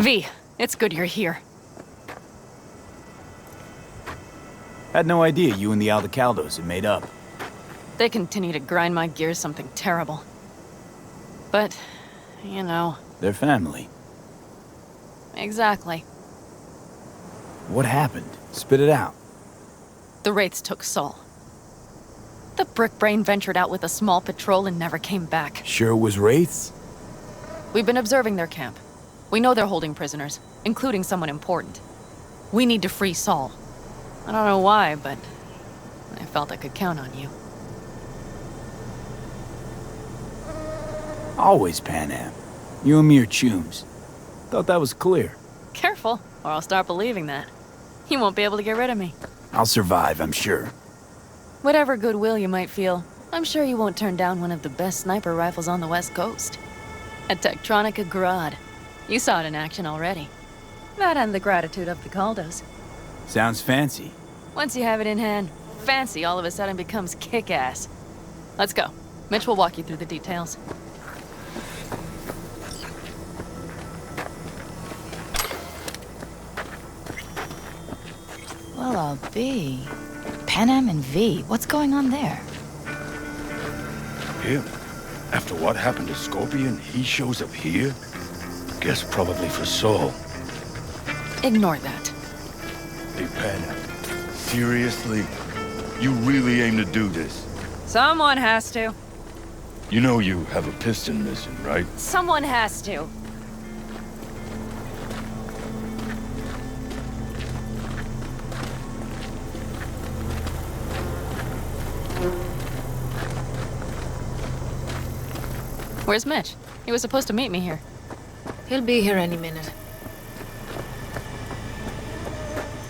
V, it's good you're here. Had no idea you and the Aldecaldos had made up. They continue to grind my gears something terrible. But, you know... They're family. Exactly. What happened? Spit it out. The Wraiths took Sol. The Brickbrain ventured out with a small patrol and never came back. Sure it was Wraiths? We've been observing their camp. We know they're holding prisoners, including someone important. We need to free Sol. I don't know why, but I felt I could count on you. Always Pan-Am. You and me are chums. Thought that was clear. Careful, or I'll start believing that. You won't be able to get rid of me. I'll survive, I'm sure. Whatever goodwill you might feel, I'm sure you won't turn down one of the best sniper rifles on the West Coast. A Tektronica Grad. You saw it in action already. That and the gratitude of the Caldos. Sounds fancy. Once you have it in hand, fancy all of a sudden becomes kick-ass. Let's go. Mitch will walk you through the details. Well, I'll be. Pan-Am and V, what's going on there? Him? After what happened to Scorpion, he shows up here? Guess probably for Sol. Ignore that. Hey, Pan-Am, seriously? You really aim to do this? Someone has to. You know you have a piston missing, right? Someone has to. Where's Mitch? He was supposed to meet me here. He'll be here any minute.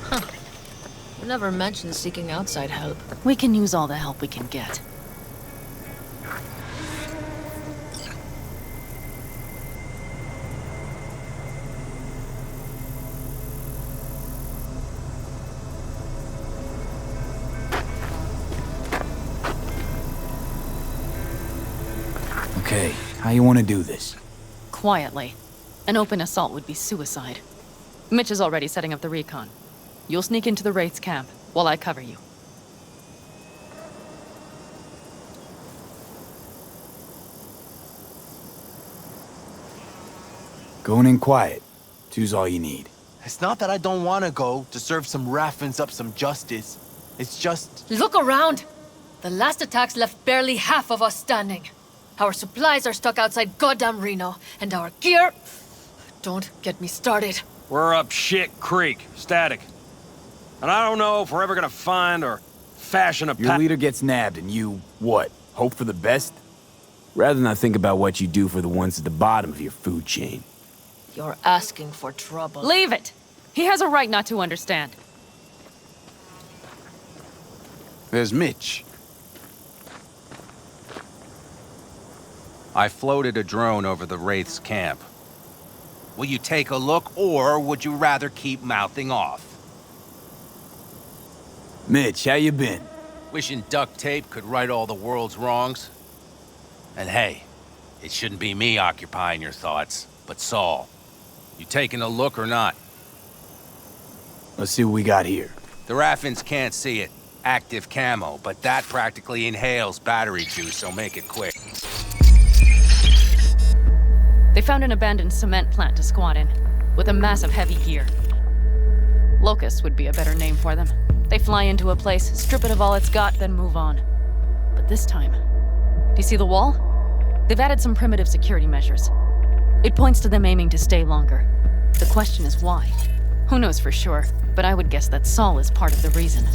Huh. You never mentioned seeking outside help. We can use all the help we can get. Okay, how you want to do this? Quietly. An open assault would be suicide. Mitch is already setting up the recon. You'll sneak into the Wraith's camp, while I cover you. Going in quiet. Two's all you need. It's not that I don't want to go to serve some Raffins up some justice. It's just... Look around! The last attacks left barely half of us standing. Our supplies are stuck outside goddamn Reno, and our gear... Don't get me started. We're up shit creek, static. And I don't know if we're ever gonna find or fashion a Your leader gets nabbed and you, what, hope for the best? Rather not think about what you do for the ones at the bottom of your food chain. You're asking for trouble. Leave it! He has a right not to understand. There's Mitch. I floated a drone over the Wraith's camp. Will you take a look, or would you rather keep mouthing off? Mitch, how you been? Wishing duct tape could right all the world's wrongs? And hey, it shouldn't be me occupying your thoughts, but Saul. You taking a look or not? Let's see what we got here. The Raffins can't see it. Active camo, but that practically inhales battery juice, so make it quick. They found an abandoned cement plant to squat in, with a massive heavy gear. Locusts would be a better name for them. They fly into a place, strip it of all it's got, then move on. But this time... Do you see the wall? They've added some primitive security measures. It points to them aiming to stay longer. The question is why? Who knows for sure, but I would guess that Saul is part of the reason.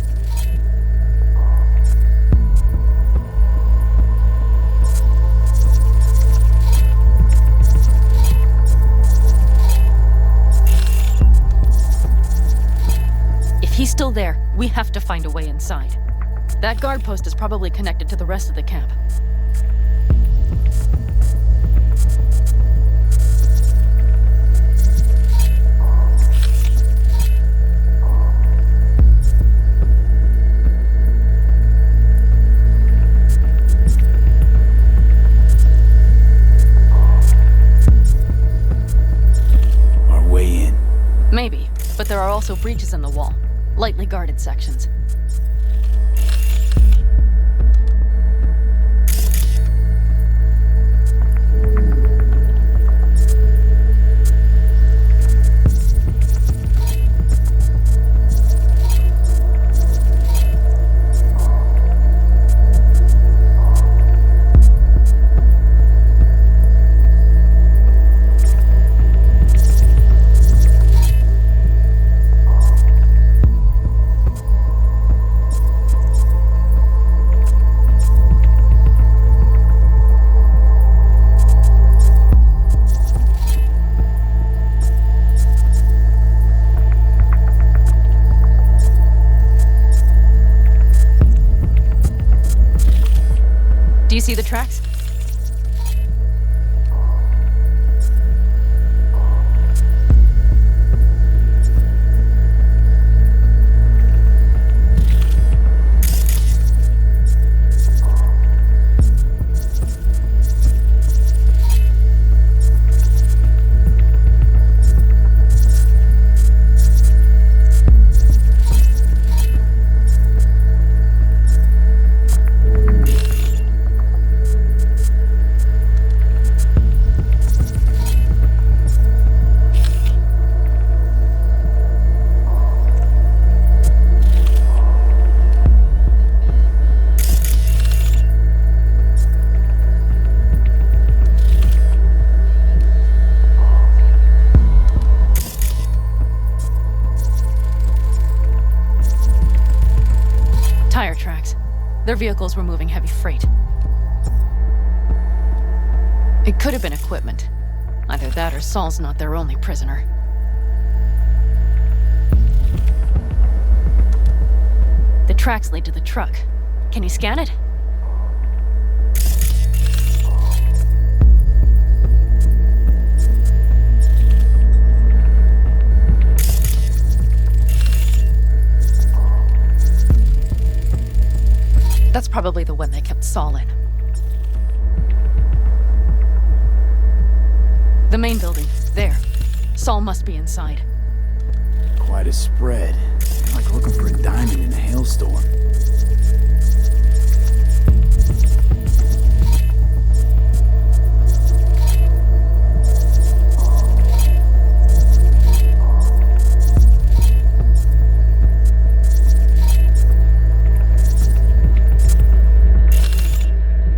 If he's still there, we have to find a way inside. That guard post is probably connected to the rest of the camp. Our way in. Maybe, but there are also breaches in the wall. Lightly guarded sections. Do you see the tracks? Their vehicles were moving heavy freight. It could have been equipment. Either that or Saul's not their only prisoner. The tracks lead to the truck. Can you scan it? That's probably the one they kept Saul in. The main building. There. Saul must be inside. Quite a spread. Like looking for a diamond in a hailstorm.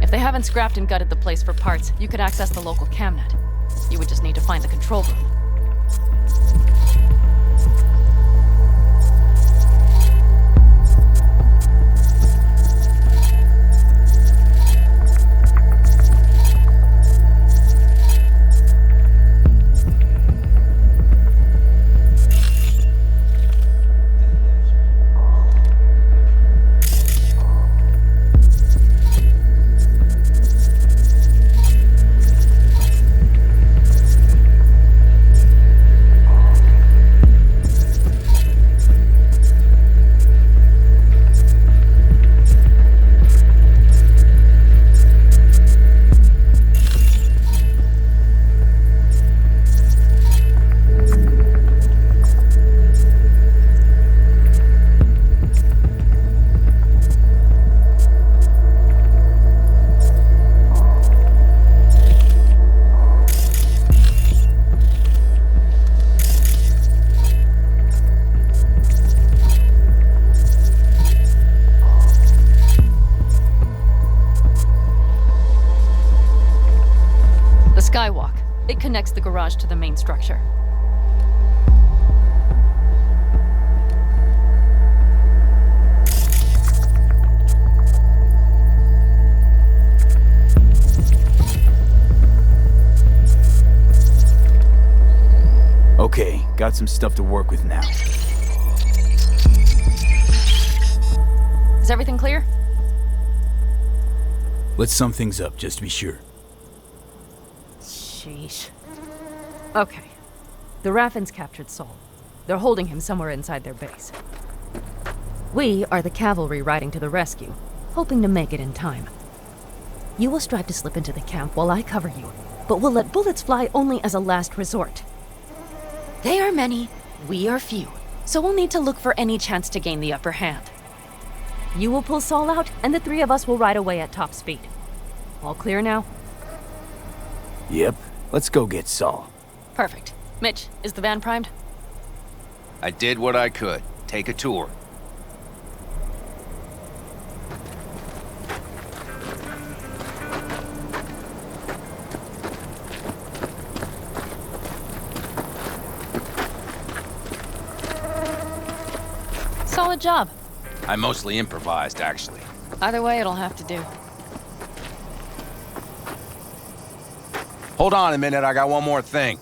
If they haven't scrapped and gutted the place for parts, you could access the local camnet. You would just need to find the control room. Skywalk. It connects the garage to the main structure. Okay, got some stuff to work with now. Is everything clear? Let's sum things up, just to be sure. Sheesh. Okay. The Raffins captured Saul. They're holding him somewhere inside their base. We are the cavalry riding to the rescue, hoping to make it in time. You will strive to slip into the camp while I cover you, but we'll let bullets fly only as a last resort. They are many, we are few, so we'll need to look for any chance to gain the upper hand. You will pull Saul out, and the three of us will ride away at top speed. All clear now? Yep. Let's go get Saul. Perfect. Mitch, is the van primed? I did what I could. Take a tour. Solid job. I mostly improvised, actually. Either way, it'll have to do. Hold on a minute, I got one more thing.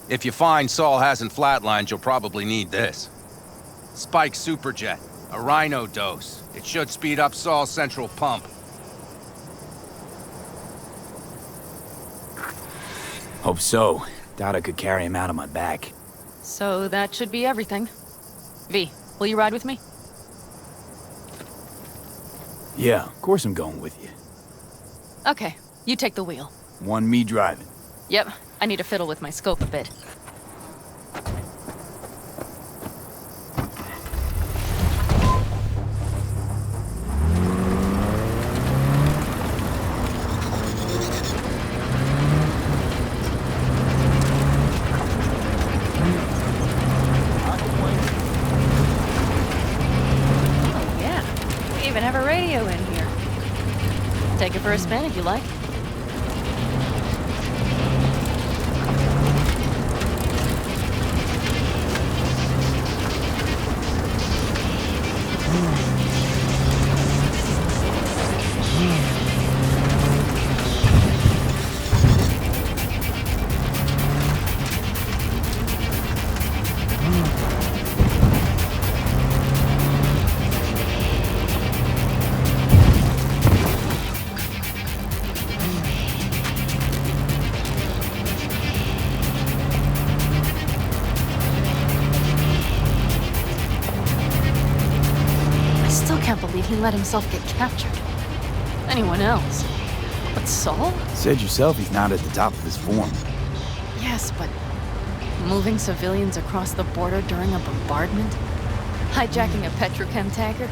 If you find Saul hasn't flatlined, you'll probably need this. Spike Superjet, a Rhino dose. It should speed up Saul's central pump. Hope so. Doubt I could carry him out on my back. So that should be everything. V, will you ride with me? Yeah, of course I'm going with you. Okay, you take the wheel. One me driving. Yep, I need to fiddle with my scope a bit. Oh yeah, we even have a radio in here. Take it for a spin if you like. he let himself get captured. Anyone else? But Saul? Said yourself he's not at the top of his form. Yes, but moving civilians across the border during a bombardment? Hijacking a petrochem tanker?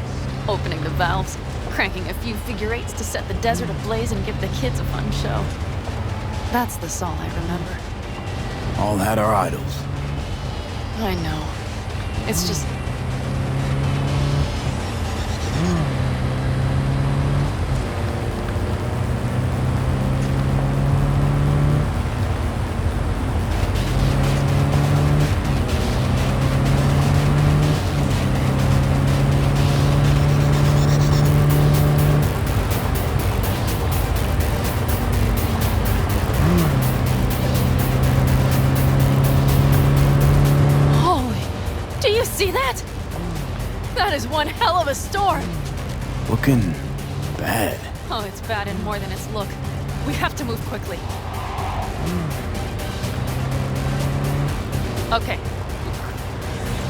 Opening the valves? Cranking a few figure eights to set the desert ablaze and give the kids a fun show. That's the Saul I remember. All had our idols. I know. It's just... See that? That is one hell of a storm. Looking bad. Oh, it's bad in more than its look. We have to move quickly. Okay.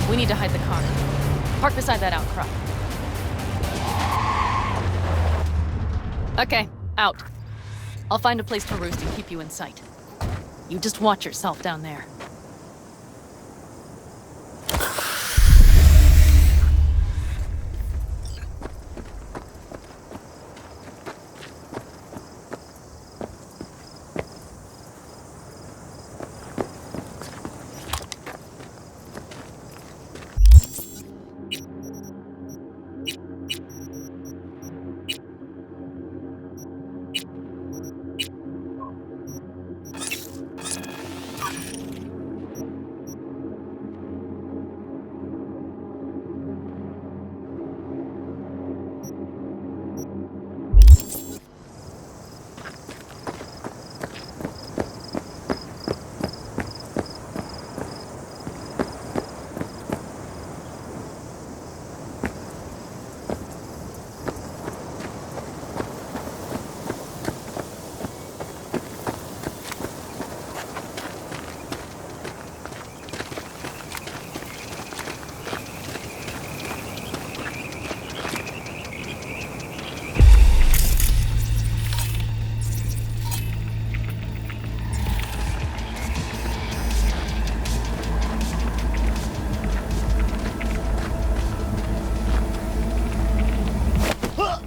We need to hide the car. Park beside that outcrop. Okay, out. I'll find a place to roost and keep you in sight. You just watch yourself down there.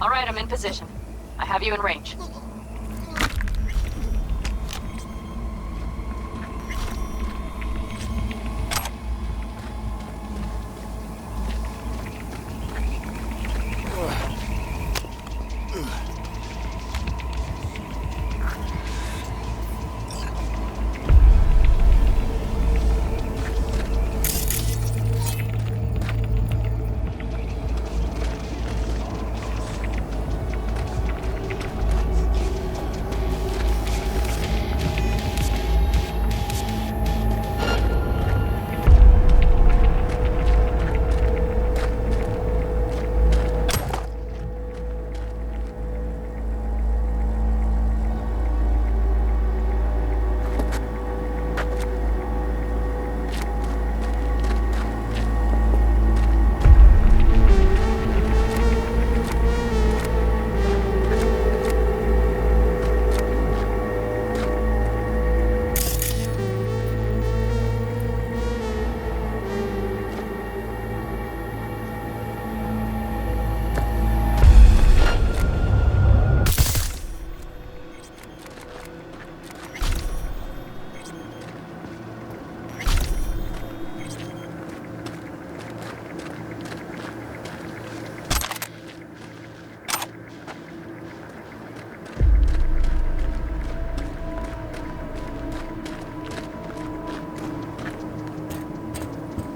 All right, I'm in position. I have you in range.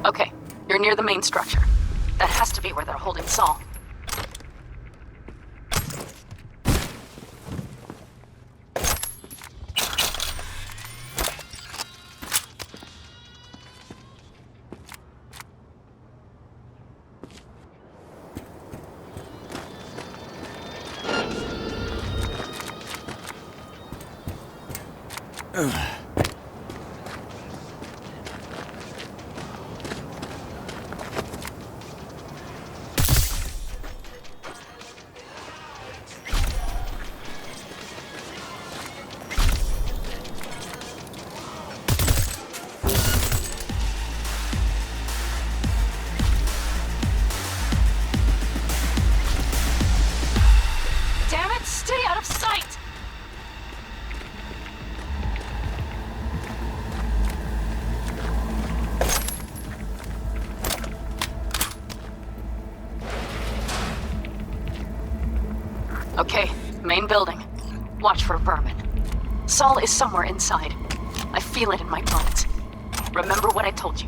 Okay, you're near the main structure. That has to be where they're holding Saul. main building. Watch for vermin. Saul is somewhere inside. I feel it in my bones. Remember what I told you.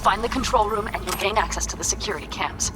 Find the control room and you'll gain access to the security cams.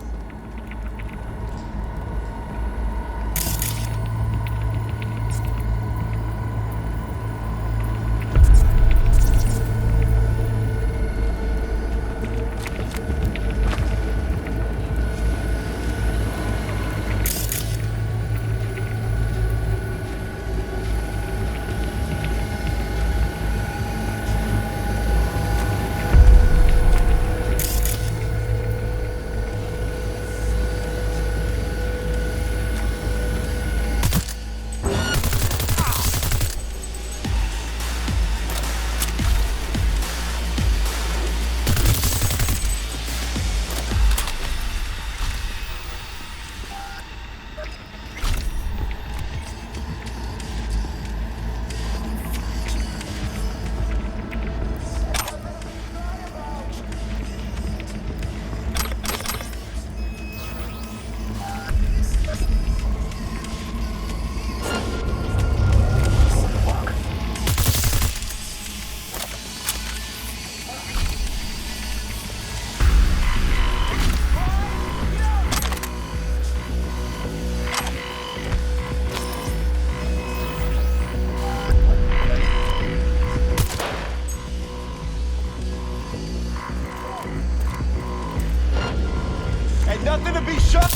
Nothing to be shot.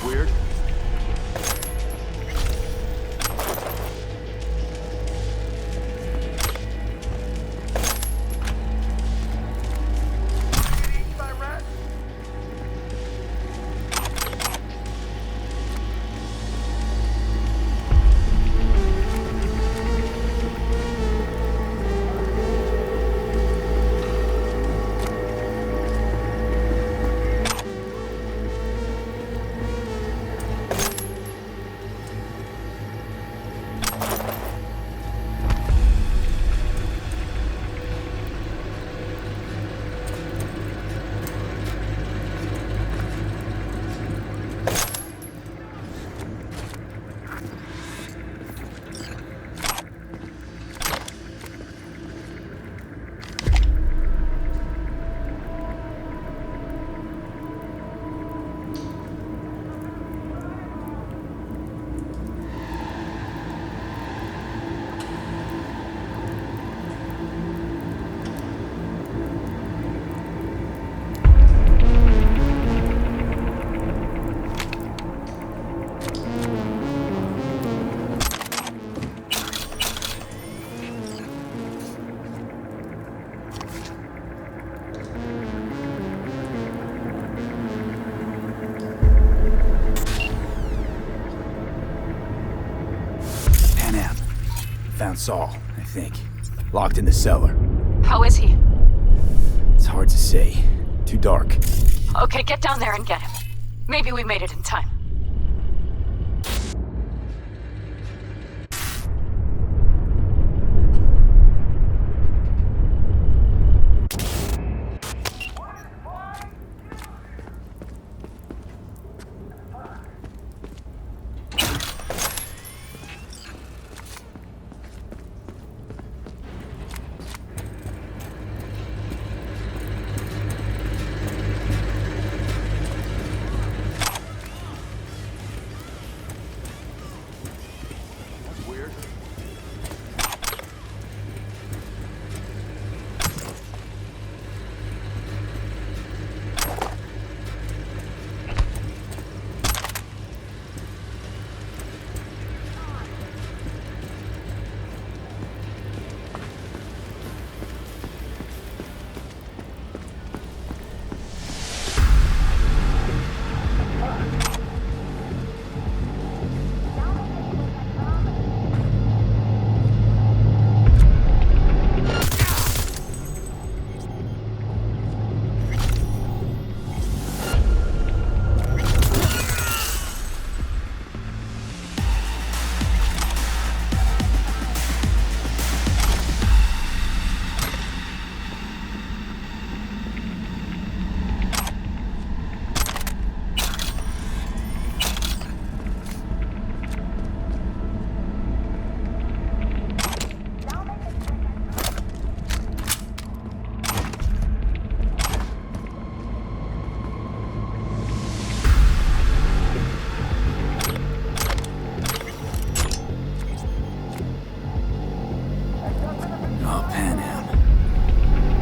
Weird. Found Saul, I think. Locked in the cellar. How is he? It's hard to say. Too dark. Okay, get down there and get him. Maybe we made it in time.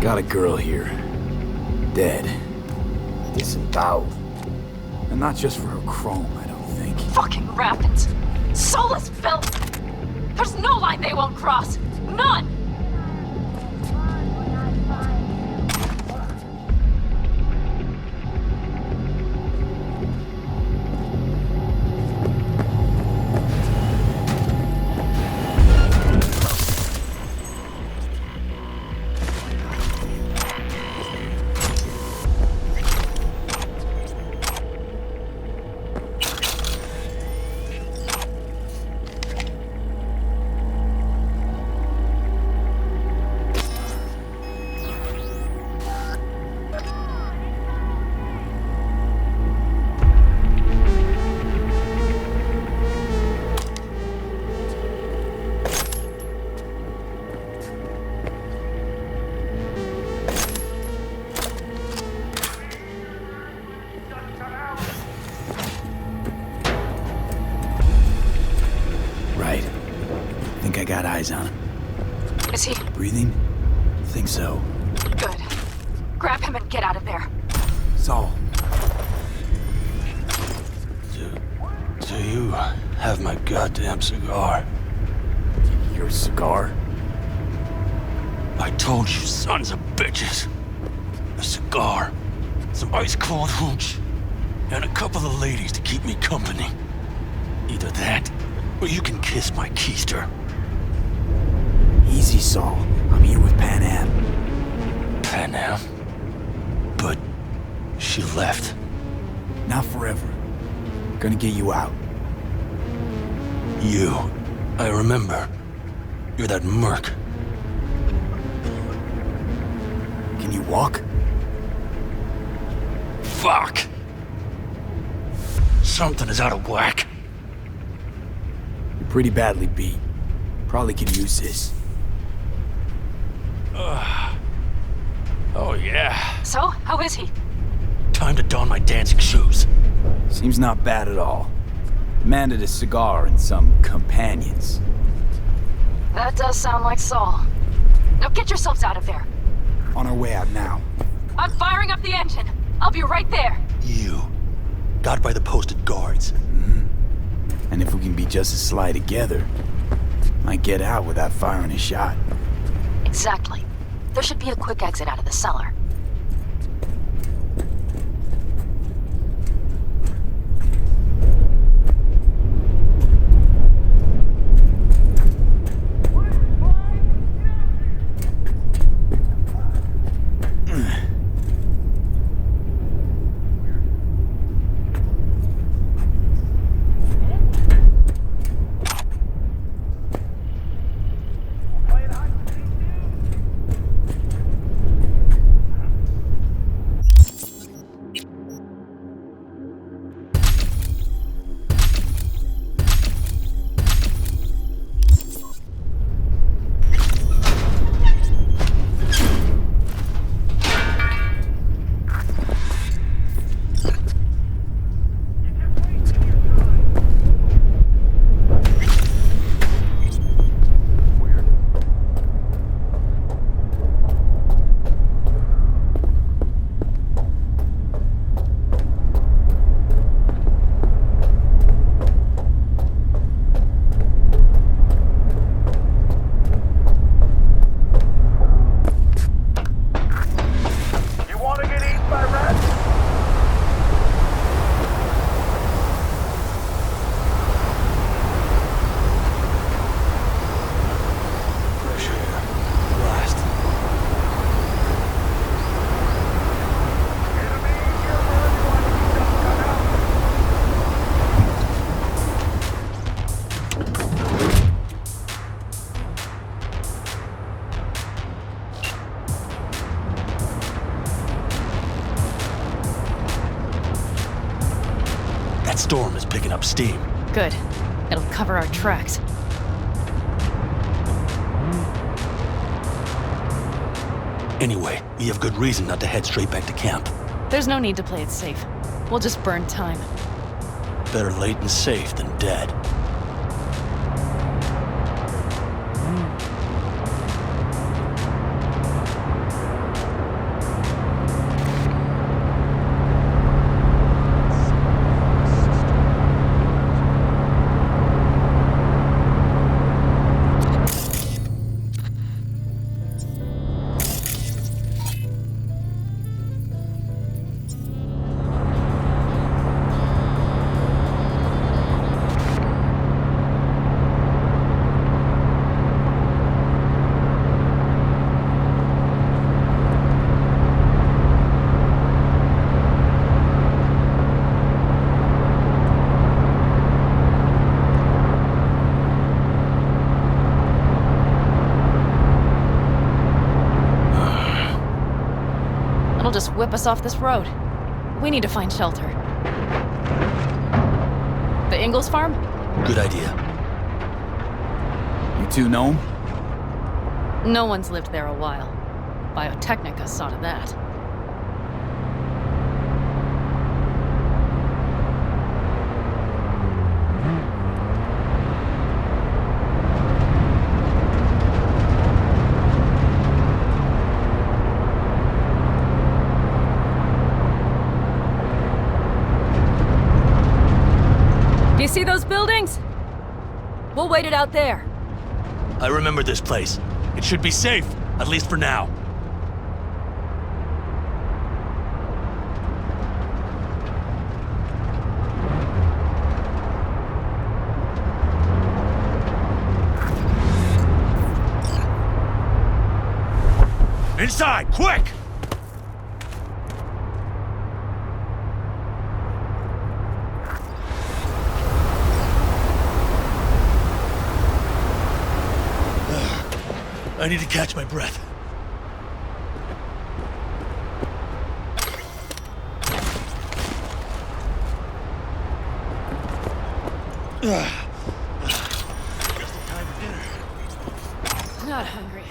Got a girl here. Dead. Disemboweled. And not just for her chrome, I don't think. Fucking rapids. Soulless filth. There's no line they won't cross. None! I got eyes on him. Is he? Breathing? Think so. Good. Grab him and get out of there. Saul. Do you have my goddamn cigar? Your cigar? I told you, sons of bitches. A cigar, some ice-cold hooch, and a couple of ladies to keep me company. Either that, or you can kiss my keister. Easy, Saul. I'm here with Pan Am. Pan Am? But she left. Not forever. Gonna get you out. You. I remember. You're that merc. Can you walk? Fuck! Something is out of whack. You're pretty badly beat. Probably could use this. Oh yeah. So, how is he? Time to don my dancing shoes. Seems not bad at all. Demanded a cigar and some companions. That does sound like Saul. Now get yourselves out of there. On our way out now. I'm firing up the engine. I'll be right there. You. Got by the posted guards. And if we can be just as sly together, might get out without firing a shot. Exactly. There should be a quick exit out of the cellar. That storm is picking up steam. Good. It'll cover our tracks. Anyway, we have good reason not to head straight back to camp. There's no need to play it safe. We'll just burn time. Better late and safe than dead. just whip us off this road. We need to find shelter. The Ingalls farm? Good idea. You two know him? No one's lived there a while. Biotechnica saw to that. You see those buildings? We'll wait it out there. I remember this place. It should be safe, at least for now. Inside, quick! I need to catch my breath. Just in time for dinner. Not hungry.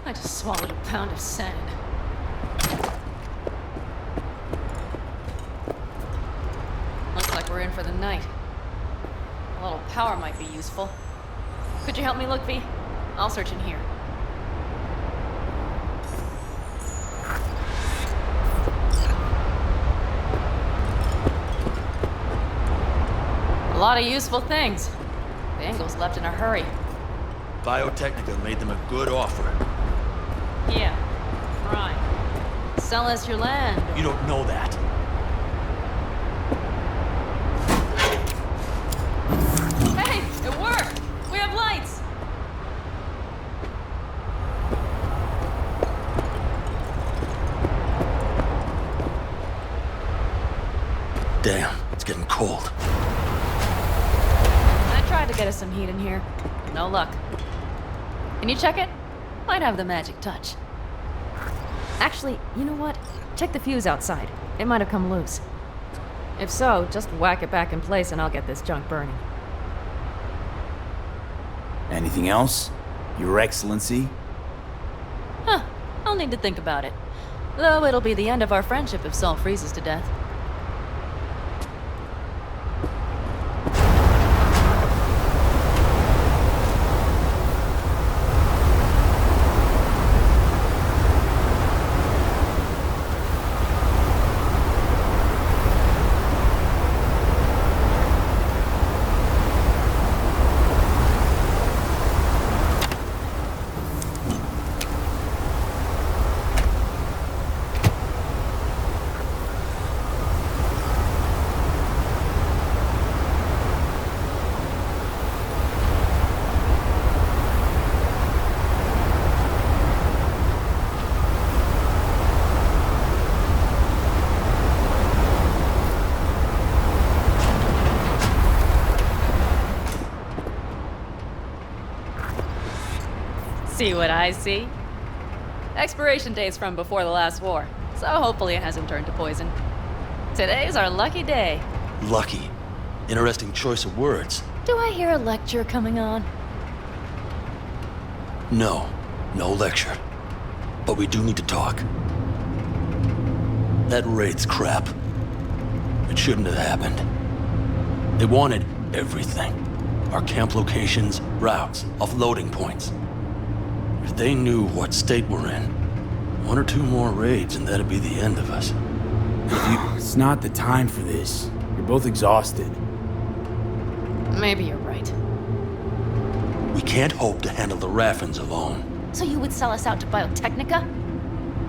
I just swallowed a pound of sand. Looks like we're in for the night. A little power might be useful. Could you help me look, V? I'll search in here. A lot of useful things. The Ingalls left in a hurry. Biotechnica made them a good offer. Yeah, right. Sell us your land. You don't know that. Hey, it worked! We have lights! Damn, it's getting cold. I tried to get us some heat in here. No luck. Can you check it? Might have the magic touch. Actually, you know what? Check the fuse outside. It might have come loose. If so, just whack it back in place and I'll get this junk burning. Anything else? Your Excellency? Huh. I'll need to think about it. Though it'll be the end of our friendship if Saul freezes to death. See what I see? Expiration date's from before the last war, so hopefully it hasn't turned to poison. Today's our lucky day. Lucky. Interesting choice of words. Do I hear a lecture coming on? No, no lecture. But we do need to talk. That raid's crap. It shouldn't have happened. They wanted everything. Our camp locations, routes, offloading points. If they knew what state we're in, one or two more raids and that'd be the end of us. It's not the time for this. You're both exhausted. Maybe you're right. We can't hope to handle the Raffins alone. So you would sell us out to Biotechnica?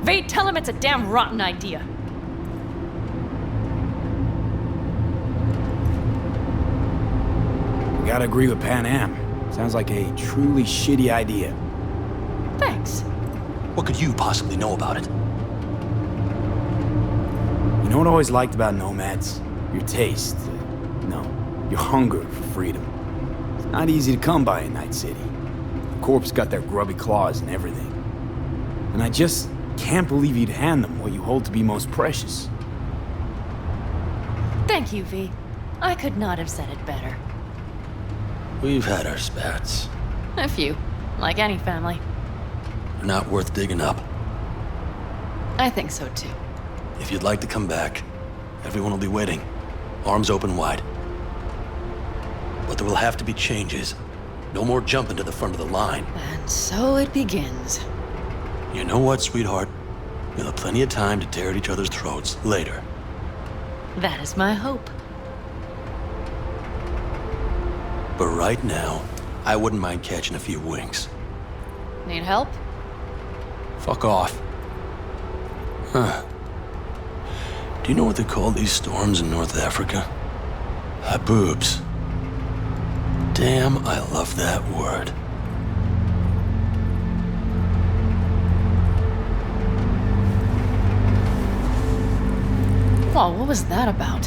Vade, tell him it's a damn rotten idea. You gotta agree with Pan Am. Sounds like a truly shitty idea. Thanks. What could you possibly know about it? You know what I always liked about nomads? Your taste. No, your hunger for freedom. It's not easy to come by in Night City. The Corps got their grubby claws and everything. And I just can't believe you'd hand them what you hold to be most precious. Thank you, V. I could not have said it better. We've had our spats. A few, like any family. They're not worth digging up. I think so too. If you'd like to come back, everyone will be waiting. Arms open wide. But there will have to be changes. No more jumping to the front of the line. And so it begins. You know what, sweetheart? You'll have plenty of time to tear at each other's throats later. That is my hope. But right now, I wouldn't mind catching a few winks. Need help? Fuck off. Huh. Do you know what they call these storms in North Africa? Haboobs. Damn, I love that word. Whoa, what was that about?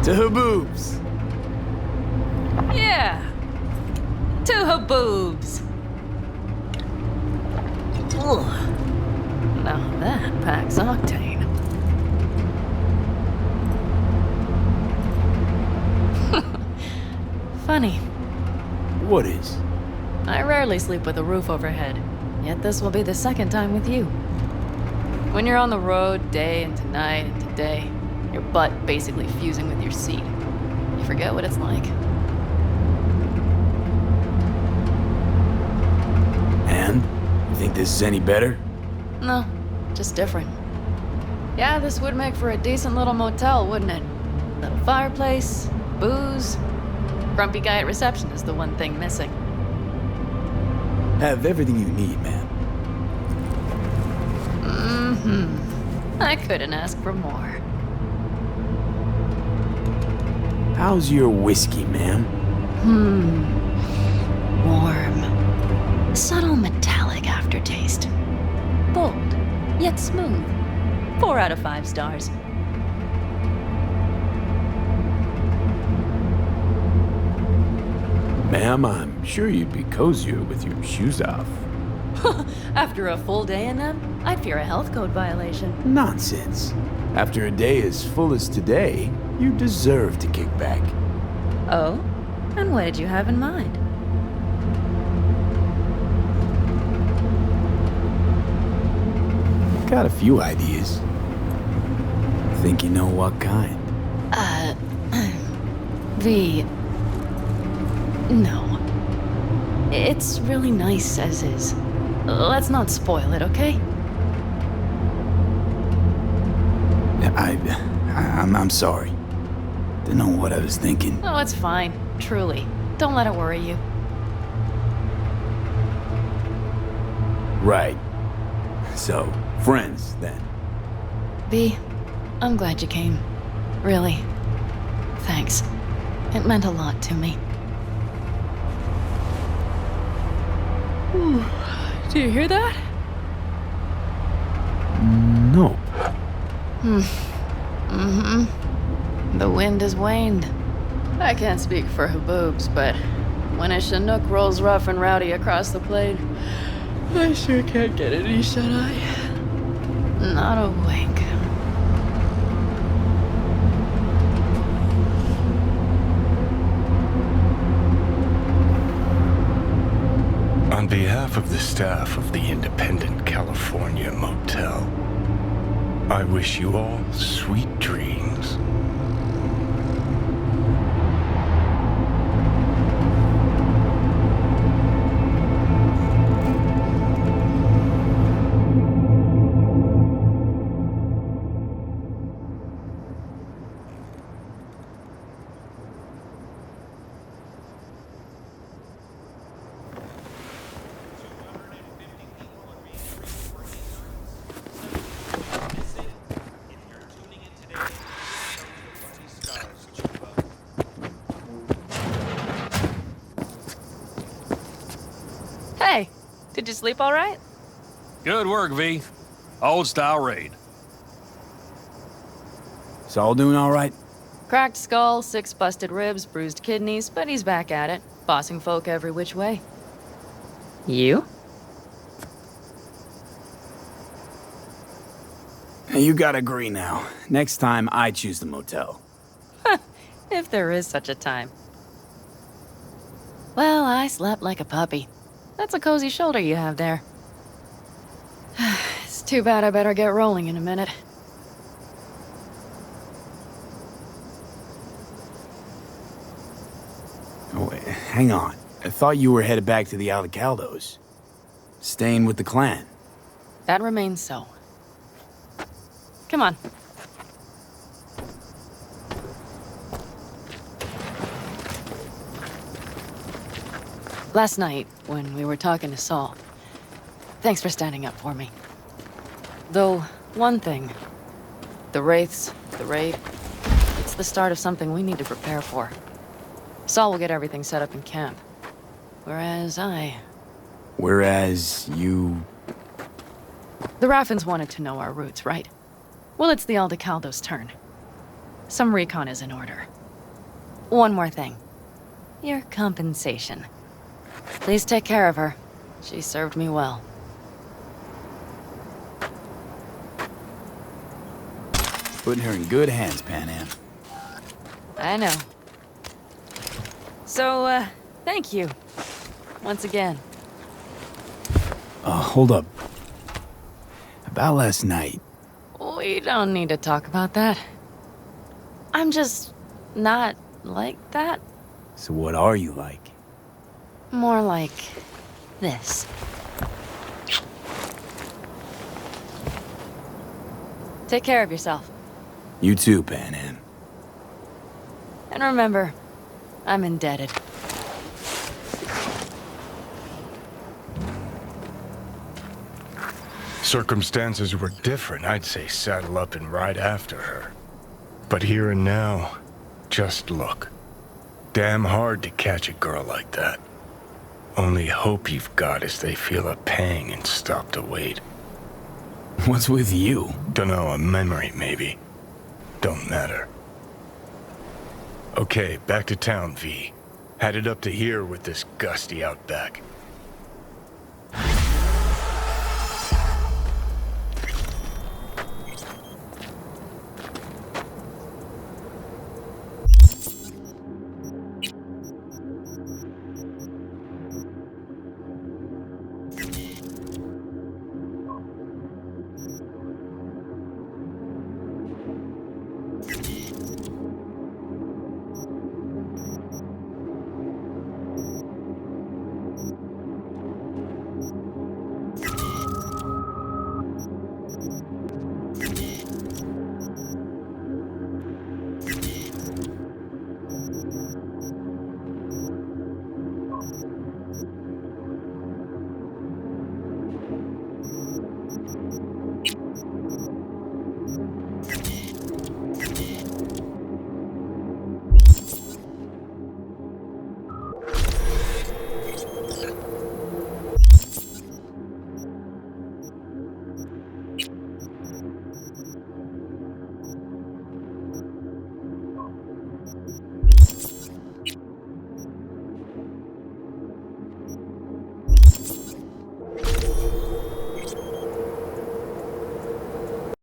To Haboobs! Yeah! To Haboobs! Ugh. Now that packs octane. Funny. What is? I rarely sleep with a roof overhead, yet this will be the second time with you. When you're on the road day into night into day, your butt basically fusing with your seat, you forget what it's like. And? You think this is any better? No, just different. Yeah, this would make for a decent little motel, wouldn't it? Little fireplace, booze. Grumpy guy at reception is the one thing missing. Have everything you need, man. Mm-hmm. I couldn't ask for more. How's your whiskey, ma'am? Warm. Subtle metallic aftertaste. Bold, yet smooth. 4 out of 5 stars. Ma'am, I'm sure you'd be cozier with your shoes off. After a full day in them, I'd fear a health code violation. Nonsense. After a day as full as today, you deserve to kick back. Oh? And what did you have in mind? Got a few ideas. Think you know what kind? V. No. It's really nice as is. Let's not spoil it, okay? I'm sorry. Didn't know what I was thinking. Oh, it's fine. Truly. Don't let it worry you. Right. So, friends, then. V, I'm glad you came. Really. Thanks. It meant a lot to me. Ooh, do you hear that? No. The wind has waned. I can't speak for Haboobs, but when a Chinook rolls rough and rowdy across the plain, I sure can't get any shut-eye. Not a wink. On behalf of the staff of the Independent California Motel, I wish you all sweet dreams. Hey, did you sleep all right? Good work, V. Old style raid. It's all doing all right? Cracked skull, 6 busted ribs, bruised kidneys, but he's back at it, bossing folk every which way. You? You gotta agree now. Next time, I choose the motel. If there is such a time. Well, I slept like a puppy. That's a cozy shoulder you have there. It's too bad I better get rolling in a minute. Oh, wait, hang on. I thought you were headed back to the Alcaldos. Staying with the clan. That remains so. Come on. Last night, when we were talking to Saul, thanks for standing up for me. Though, one thing. The Wraiths, the raid, it's the start of something we need to prepare for. Saul will get everything set up in camp. Whereas you... The Raffins wanted to know our roots, right? Well, it's the Aldecaldo's turn. Some recon is in order. One more thing. Your compensation. Please take care of her. She served me well. Putting her in good hands, Panam. I know. So, thank you. Once again. Hold up. About last night. We don't need to talk about that. I'm just not like that. So what are you like? More like this. Take care of yourself. You too, Panam. And remember, I'm indebted. Circumstances were different, I'd say saddle up and ride after her. But here and now, just look. Damn hard to catch a girl like that. Only hope you've got is they feel a pang and stop to wait. What's with you? Dunno, a memory maybe. Don't matter. Okay, back to town, V. Headed up to here with this gusty outback.